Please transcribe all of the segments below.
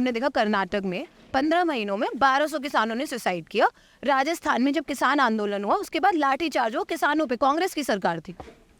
हमने देखा कर्नाटक में 15 महीनों में 1200 किसानों ने सुसाइड किया। राजस्थान में जब किसान आंदोलन हुआ उसके बाद लाठीचार्ज हुआ किसानों पे, कांग्रेस की सरकार थी।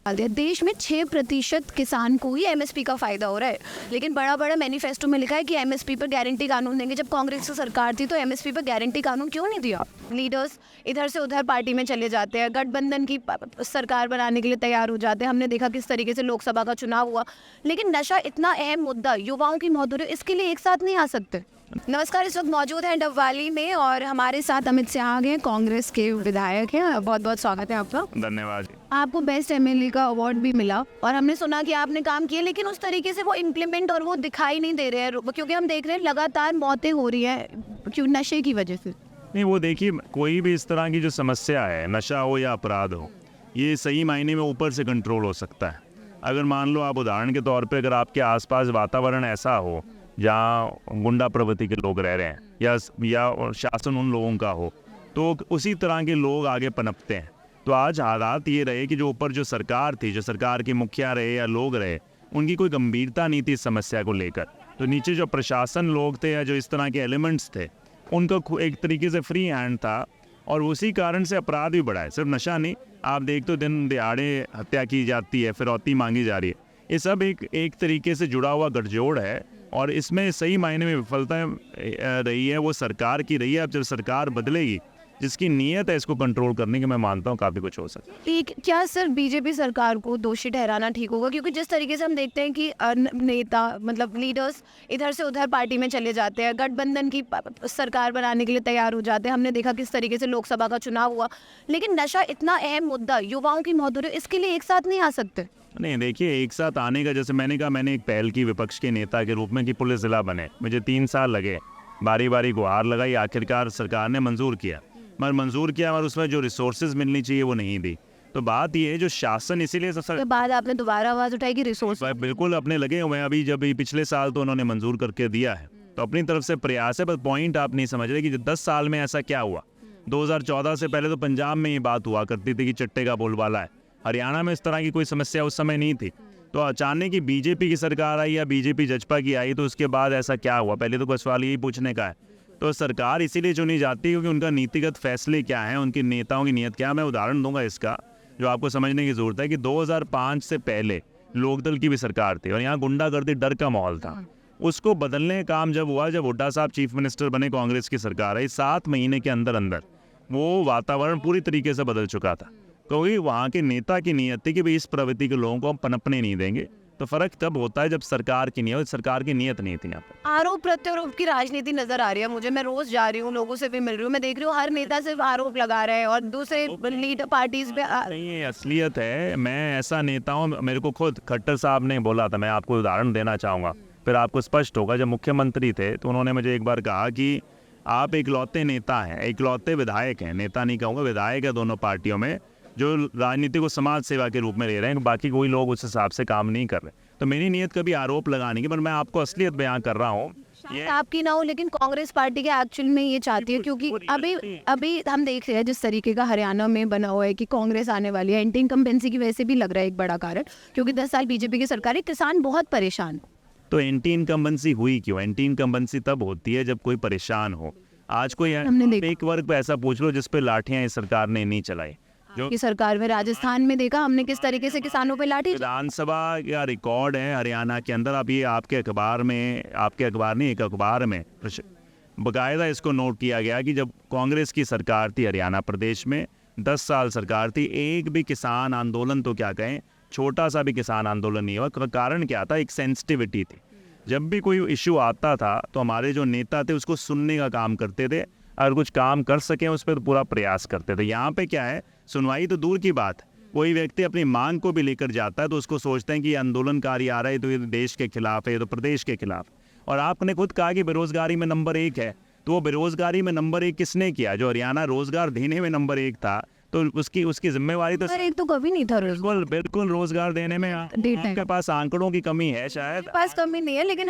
देश में 6% किसान को ही एमएसपी का फायदा हो रहा है, लेकिन बड़ा बड़ा मैनिफेस्टो में लिखा है कि एमएसपी पर गारंटी कानून देंगे। जब कांग्रेस की सरकार थी तो एमएसपी पर गारंटी कानून क्यों नहीं दिया? लीडर्स इधर से उधर पार्टी में चले जाते हैं, गठबंधन की सरकार बनाने के लिए तैयार हो जाते हैं। हमने देखा किस तरीके से लोकसभा का चुनाव हुआ, लेकिन नशा इतना अहम मुद्दा, युवाओं की मौत हो रही है, इसके लिए एक साथ नहीं आ सकते। नमस्कार, इस वक्त मौजूद हैं डबवाली में और हमारे साथ अमित सियाग हैं, कांग्रेस के विधायक हैं। बहुत बहुत स्वागत है आपका। धन्यवाद। आपको बेस्ट एमएलए का अवार्ड भी मिला और हमने सुना कि आपने काम किया, लेकिन उस तरीके से वो इम्प्लीमेंट और वो दिखाई नहीं दे रहे हैं, क्योंकि हम देख रहे हैं लगातार मौतें हो रही हैं क्यों? नशे की वजह से नहीं, वो देखिए, कोई भी इस तरह की जो समस्या है, नशा हो या अपराध हो, ये सही मायने में ऊपर से कंट्रोल हो सकता है। अगर मान लो आप उदाहरण के तौर पे, अगर आपके आसपास वातावरण ऐसा हो जहाँ गुंडा प्रवृत्ति के लोग रह रहे हैं या शासन उन लोगों का हो, तो उसी तरह के लोग आगे पनपते हैं। तो आज हालात ये रहे कि जो ऊपर जो सरकार थी, जो सरकार के मुखिया रहे या लोग रहे, उनकी कोई गंभीरता नहीं थी इस समस्या को लेकर। तो नीचे जो प्रशासन लोग थे या जो इस तरह के एलिमेंट्स थे, उनका एक तरीके से फ्री हैंड था और उसी कारण से अपराध भी बढ़ा है। सिर्फ नशा नहीं, आप देखते हो दिन दिहाड़े हत्या की जाती है, फिरौती मांगी जा रही है। ये सब एक तरीके से जुड़ा हुआ गठजोड़ है और इसमें सही मायने में विफलता रही है वो सरकार की रही है। अब जब सरकार बदलेगी, जिसकी नीयत है इसको कंट्रोल करने की, मैं मानता हूँ काफ़ी कुछ हो सकता है। क्या सर बीजेपी सरकार को दोषी ठहराना ठीक होगा? क्योंकि जिस तरीके से हम देखते हैं कि नेता मतलब लीडर्स इधर से उधर पार्टी में चले जाते हैं, गठबंधन की सरकार बनाने के लिए तैयार हो जाते हैं। हमने देखा किस तरीके से लोकसभा का चुनाव हुआ, लेकिन नशा इतना अहम मुद्दा, युवाओं की मौत हो रही है, इसके लिए एक साथ नहीं आ सकते। नहीं, देखिए, एक साथ आने का, जैसे मैंने कहा, मैंने एक पहल की विपक्ष के नेता के रूप में कि पुलिस जिला बने। मुझे 3 साल लगे, बारी बारी गुहार लगाई, आखिरकार सरकार ने मंजूर किया और उसमें जो रिसोर्सेज मिलनी चाहिए वो नहीं दी। तो बात ये है, जो शासन, इसीलिए उसके बाद आपने दोबारा आवाज उठाई कि रिसोर्स बिल्कुल अपने लगे हुए हैं। अभी जब पिछले साल तो उन्होंने मंजूर करके दिया है, तो अपनी तरफ से प्रयास है। पर पॉइंट आप नहीं समझ रहे कि 10 साल में ऐसा क्या हुआ। 2014 से पहले तो पंजाब में ये बात हुआ करती थी कि चट्टे का बोलबाला है। हरियाणा में इस तरह की कोई समस्या उस समय नहीं थी। तो अचानक की बीजेपी की सरकार आई या बीजेपी जजपा की आई, तो उसके बाद ऐसा क्या हुआ? पहले तो सवाल यही पूछने का है। तो सरकार इसीलिए चुनी जाती है क्योंकि उनका नीतिगत फैसले क्या हैं, उनके नेताओं की नीयत क्या है। मैं उदाहरण दूंगा इसका, जो आपको समझने की जरूरत है कि 2005 से पहले लोकदल की भी सरकार थी और यहाँ गुंडागर्दी, डर का माहौल था। उसको बदलने का काम जब हुआ, जब हुड्डा साहब चीफ मिनिस्टर बने, कांग्रेस की सरकार आई, 7 महीने के अंदर अंदर वो वातावरण पूरी तरीके से बदल चुका था। क्योंकि वहाँ के नेता की नीयत थी कि भाई इस प्रवृत्ति के लोगों को हम पनपने नहीं देंगे। तो फर्क तब होता है जब सरकार की नीयत, सरकार की नीयत नहीं थी यहाँ पर। आरोप प्रत्यारोप की राजनीति नजर आ रही है मुझे। मैं रोज जा रही हूँ, लोगों से भी मिल रही हूँ, मैं देख रही हूँ हर नेता सिर्फ आरोप लगा रहे हैं और दूसरे लीडर पार्टीज पे नहीं, ये असलियत है। मैं ऐसा नेता हूँ, मेरे को खुद खट्टर साहब ने बोला था, मैं आपको उदाहरण देना चाहूँगा, फिर आपको स्पष्ट होगा। जब मुख्यमंत्री थे तो उन्होंने मुझे एक बार कहा कि आप इकलौते नेता हैं, इकलौते विधायक हैं, नेता नहीं कहूँगा, विधायक है दोनों पार्टियों में, जो राजनीति को समाज सेवा के रूप में ले रहे हैं। बाकी कोई लोग उस हिसाब से काम नहीं कर रहे। तो मेरी नीयत कभी आरोप लगाने की, पर मैं आपको असलियत बयान कर रहा हूँ। ये आपकी ना हो, लेकिन कांग्रेस पार्टी के एक्चुअल में ये चाहती है, क्योंकि अभी हम देख रहे हैं जिस तरीके का हरियाणा में बना हुआ है कि कांग्रेस आने वाली है। एंटी इनकम्बेंसी की वजह से भी लग रहा है एक बड़ा कारण, क्योंकि 10 साल बीजेपी की सरकार है, किसान बहुत परेशान। तो एंटी इनकम्बेंसी हुई क्यों? एंटी इनकम्बेंसी तब होती है जब कोई परेशान हो। आज कोई एक वर्ग पे ऐसा पूछ लो जिस पे लाठियां इस सरकार ने नहीं चलाई। जो की सरकार में राजस्थान में देखा हमने किस तरीके से किसानों पे लाठी। विधानसभा का रिकॉर्ड है हरियाणा के अंदर। अब ये आपके अखबार नहीं, एक अखबार में बकायदा इसको नोट किया गया कि जब कांग्रेस की सरकार थी हरियाणा प्रदेश में, 10 साल सरकार थी, एक भी किसान आंदोलन, तो क्या कहें, छोटा सा भी किसान आंदोलन नहीं हुआ। कारण क्या था? एक सेंसिटिविटी थी। जब भी कोई इश्यू आता था तो हमारे जो नेता थे उसको सुनने का काम करते थे, अगर कुछ काम कर सकें उस पर तो पूरा प्रयास करते थे। यहाँ पे क्या है, सुनवाई तो दूर की बात, कोई व्यक्ति अपनी मांग को भी लेकर जाता है तो उसको सोचते हैं कि ये आंदोलनकारी आ रहा है तो ये देश के खिलाफ है, ये तो प्रदेश के खिलाफ। और आपने खुद कहा कि बेरोजगारी में नंबर 1 है, तो वो बेरोजगारी में नंबर 1 किसने किया? जो हरियाणा रोजगार देने में नंबर 1 था, तो उसकी जिम्मेवारी तो एक तो कभी नहीं था। बिल्कुल रोजगार देने में आपके पास आंकड़ों की कमी है, शायद पास कमी नहीं है, लेकिन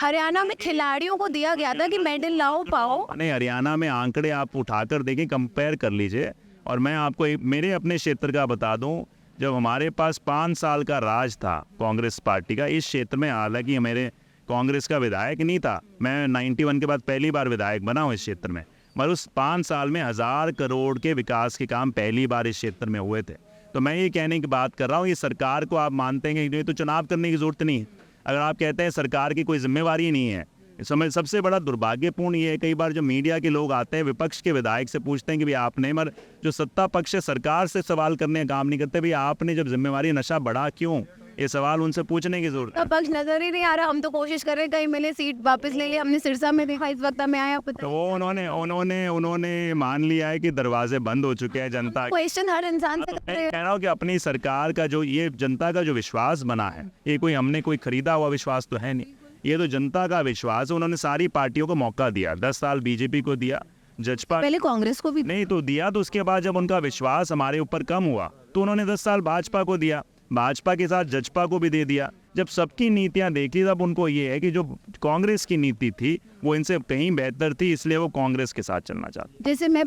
हरियाणा में खिलाड़ियों को दिया गया था कि मेडल लाओ पाओ। नहीं, हरियाणा में आंकड़े आप उठाकर देखें, कंपेयर कर लीजिए। और मैं आपको मेरे अपने क्षेत्र का बता दूं, जब हमारे पास 5 साल का राज था कांग्रेस पार्टी का इस क्षेत्र में, हालांकि मेरे कांग्रेस का विधायक नहीं था, मैं 91 के बाद पहली बार विधायक बना हूँ इस क्षेत्र में, मगर उस 5 साल में 1000 करोड़ के विकास के काम पहली बार इस क्षेत्र में हुए थे। तो मैं ये कहने की बात कर रहा हूँ, ये सरकार को आप मानते हैं कि तो चुनाव करने की जरूरत नहीं है। अगर आप कहते हैं सरकार की कोई जिम्मेवारी नहीं है, इस समय सबसे बड़ा दुर्भाग्यपूर्ण ये है, कई बार जो मीडिया के लोग आते हैं विपक्ष के विधायक से पूछते हैं कि भाई आपने, मगर जो सत्ता पक्ष है सरकार से सवाल करने का काम नहीं करते, भाई आपने जब जिम्मेवारी नशा बढ़ा क्यों, ये सवाल उनसे पूछने की जरूरत है। पक्ष नजर ही नहीं आ रहा। हम तो कोशिश कर रहे हैं कहीं मिले सीट वापस ले लिए, हमने सिरसा में देखा, इस वक्त हमें आया पता। तो वो उन्होंने मान लिया है कि दरवाजे बंद हो चुके हैं जनता। क्वेश्चन हर इंसान से कर रहे मैं हैं। कह रहा हूँ कि अपनी सरकार का जो ये जनता का जो विश्वास बना है, ये कोई हमने कोई खरीदा हुआ विश्वास तो है नहीं, ये तो जनता का विश्वास है। उन्होंने सारी पार्टियों को मौका दिया, 10 साल बीजेपी को दिया, जजपा पहले कांग्रेस को भी नहीं तो दिया, तो उसके बाद जब उनका विश्वास हमारे ऊपर कम हुआ तो उन्होंने 10 साल भाजपा को दिया, भाजपा के साथ जजपा को भी दे दिया। जब सबकी नीतियां देखी तब उनको ये है कि जो कांग्रेस की नीति थी वो इनसे कहीं बेहतर थी, इसलिए वो कांग्रेस के साथ चलना चाहते। जैसे मैं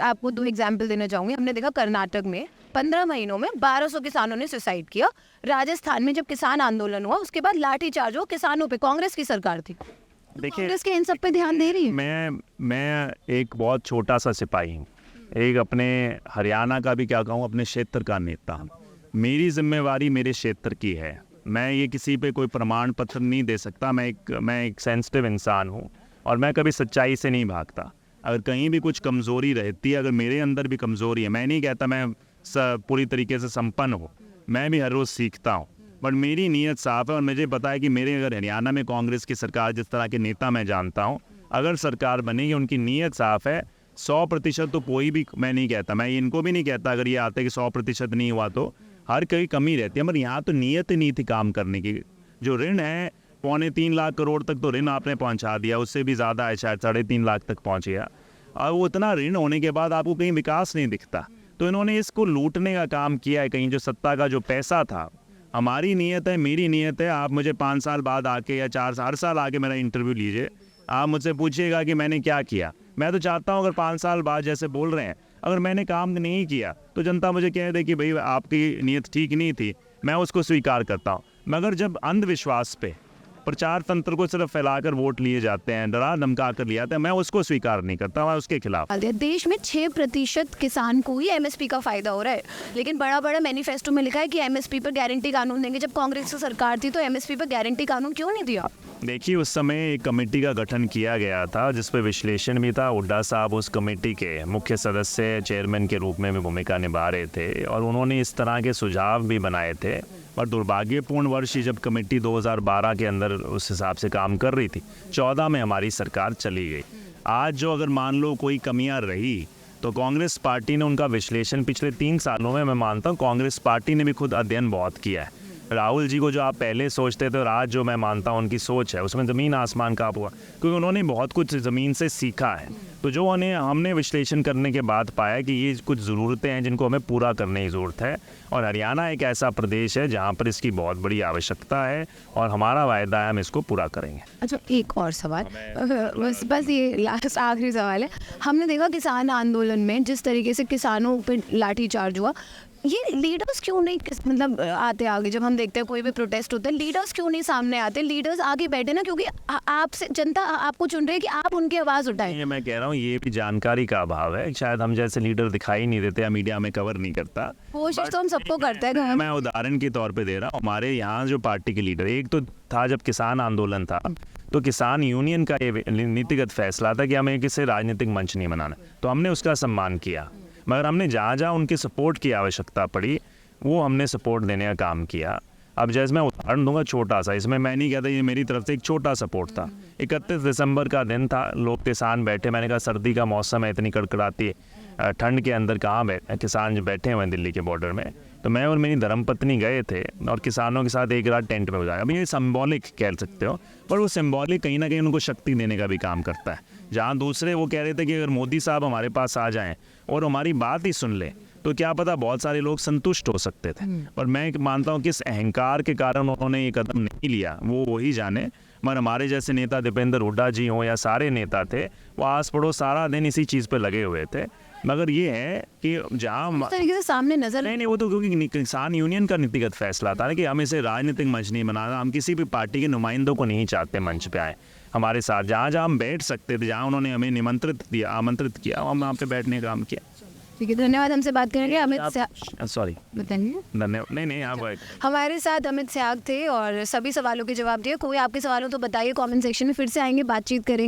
आपको 2 एग्जाम्पल देना चाहूंगी। हमने देखा कर्नाटक में 15 महीनों में 1200 किसानों ने सुसाइड किया। राजस्थान में जब किसान आंदोलन हुआ उसके बाद लाठीचार्ज हुआ किसानों पे, कांग्रेस की सरकार थी। देखिए, कांग्रेस के इन सब पे ध्यान दे रही है। मैं एक बहुत छोटा सा सिपाही हूँ, एक अपने हरियाणा का भी क्या कहूँ, अपने क्षेत्र का नेता हूँ। मेरी जिम्मेवारी मेरे क्षेत्र की है। मैं ये किसी पे कोई प्रमाण पत्र नहीं दे सकता। मैं एक सेंसिटिव इंसान हूँ और मैं कभी सच्चाई से नहीं भागता। अगर कहीं भी कुछ कमज़ोरी रहती है, अगर मेरे अंदर भी कमज़ोरी है, मैं नहीं कहता मैं पूरी तरीके से संपन्न हूँ, मैं भी हर रोज़ सीखता हूँ, बट मेरी नीयत साफ़ है और मुझे पता है कि मेरे अगर हरियाणा में कांग्रेस की सरकार, जिस तरह के नेता मैं जानता हूँ, अगर सरकार बनेगी, उनकी नीयत साफ़ है। 100% तो कोई भी, मैं नहीं कहता, मैं इनको भी नहीं कहता अगर ये आते कि 100% नहीं हुआ तो हर कोई कमी रहती है, मगर यहाँ तो नीयत ही नहीं थी काम करने की। जो ऋण है 3.25 लाख करोड़ तक तो ऋण आपने पहुँचा दिया, उससे भी ज़्यादा है, शायद 3.5 लाख तक पहुँच गया। और वो इतना ऋण होने के बाद आपको कहीं विकास नहीं दिखता, तो इन्होंने इसको लूटने का काम किया है। कहीं जो सत्ता का जो पैसा था, हमारी नीयत है, मेरी नीयत है, आप मुझे 5 साल बाद आके या 4 साल, हर साल आके मेरा इंटरव्यू लीजिए, आप मुझसे पूछिएगा कि मैंने क्या किया। मैं तो चाहता हूँ अगर 5 साल बाद जैसे बोल रहे हैं, अगर मैंने काम नहीं किया तो जनता मुझे कह दे कि भाई आपकी नीयत ठीक नहीं थी, मैं उसको स्वीकार करता हूँ। मगर जब अंधविश्वास पे प्रचार तंत्र को सिर्फ फैलाकर वोट लिए जाते हैं, डरा धमका कर लिया जाता है, मैं उसको स्वीकार नहीं करता, मैं उसके खिलाफ। देश में 6% किसान को ही एमएसपी का फायदा हो रहा है, लेकिन बड़ा बड़ा मैनिफेस्टो में लिखा है कि एमएसपी पर गारंटी कानून देंगे। जब कांग्रेस की सरकार थी तो एमएसपी पर गारंटी कानून क्यों नहीं दिया? देखिए, उस समय एक कमेटी का गठन किया गया था जिस पर विश्लेषण भी था। हुड्डा साहब उस कमेटी के मुख्य सदस्य, चेयरमैन के रूप में भी भूमिका निभा रहे थे और उन्होंने इस तरह के सुझाव भी बनाए थे। पर दुर्भाग्यपूर्ण वर्ष जब कमेटी 2012 के अंदर उस हिसाब से काम कर रही थी, 14 में हमारी सरकार चली गई। आज जो अगर मान लो कोई कमियां रही तो कांग्रेस पार्टी ने उनका विश्लेषण पिछले 3 सालों में, मैं मानता हूँ कांग्रेस पार्टी ने भी खुद अध्ययन बहुत किया है। राहुल जी को जो आप पहले सोचते थे और आज जो मैं मानता हूँ उनकी सोच है, उसमें ज़मीन आसमान का हुआ, क्योंकि उन्होंने बहुत कुछ ज़मीन से सीखा है। तो जो हमने विश्लेषण करने के बाद पाया कि ये कुछ ज़रूरतें हैं जिनको हमें पूरा करने की ज़रूरत है, और हरियाणा एक ऐसा प्रदेश है जहाँ पर इसकी बहुत बड़ी आवश्यकता है और हमारा वायदा है हम इसको पूरा करेंगे। अच्छा, एक और सवाल, बस ये लास्ट आखिरी सवाल है। हमने देखा किसान आंदोलन में जिस तरीके से किसानों पर लाठीचार्ज हुआ, ये लीडर्स क्यों नहीं मतलब आते आगे? जब हम देखते हैं कोई भी प्रोटेस्ट होता है, लीडर्स क्यों नहीं सामने आते? लीडर्स आगे बैठे ना, क्योंकि आपसे जनता आपको चुन रही है कि आप उनकी आवाज़ उठाएं। ये मैं कह रहा हूँ, ये भी जानकारी का अभाव है। शायद हम जैसे लीडर दिखाई नहीं देते या मीडिया में कवर नहीं करता। कोशिश तो हम सबको करते हैं। मैं उदाहरण के तौर पे दे रहा हूँ, हमारे यहाँ जो पार्टी के लीडर, एक तो था जब किसान आंदोलन था तो किसान यूनियन का ये नीतिगत फैसला था कि हमें किसी राजनीतिक मंच नहीं बनाना, तो हमने उसका सम्मान किया। मगर हमने जहाँ जहाँ उनकी सपोर्ट की आवश्यकता पड़ी वो हमने सपोर्ट देने का काम किया। अब जैसे मैं उदाहरण दूंगा छोटा सा, इसमें मैं नहीं कहता, ये मेरी तरफ से एक छोटा सपोर्ट था। 31 दिसंबर का दिन था, लोग किसान बैठे, मैंने कहा सर्दी का मौसम है, इतनी कड़कड़ाती ठंड के अंदर कहाँ किसान बैठे हुए हैं दिल्ली के बॉर्डर में, तो मैं और मेरी धर्मपत्नी गए थे और किसानों के साथ एक रात टेंट में गुजारा। अभी ये सिंबॉलिक कह सकते हो, पर वो सिंबॉलिक कहीं ना कहीं उनको शक्ति देने का भी काम करता है। जहाँ दूसरे वो कह रहे थे कि अगर मोदी साहब हमारे पास आ जाएं और हमारी बात ही सुन ले तो क्या पता बहुत सारे लोग संतुष्ट हो सकते थे, पर मैं मानता हूँ कि इस अहंकार के कारण उन्होंने ये कदम नहीं लिया, वो वही जाने। मगर हमारे जैसे नेता दीपेंद्र हुड्डा जी हों या सारे नेता थे, वो आस पड़ोस सारा दिन इसी चीज़ पे लगे हुए थे। मगर ये है कि जहाँ इस तरीके से सामने नजर नहीं वो तो क्योंकि किसान यूनियन का नीतिगत फैसला था ना कि हम इसे राजनीतिक मंच नहीं बनाना, हम किसी भी पार्टी के नुमाइंदों को नहीं चाहते मंच पे आए हमारे साथ। जहाँ जहाँ हम बैठ सकते थे, जहाँ उन्होंने हमें आमंत्रित किया, हम वहाँ पे बैठने का काम किया। ठीक है, धन्यवाद। हमसे बात करेंगे अमित स्याग। सॉरी, बताइए। धन्यवाद। नहीं आप हमारे साथ अमित स्याग थे और सभी सवालों के जवाब दिए। कोई आपके सवालों तो बताइए कमेंट सेक्शन में, फिर से आएंगे, बातचीत करेंगे।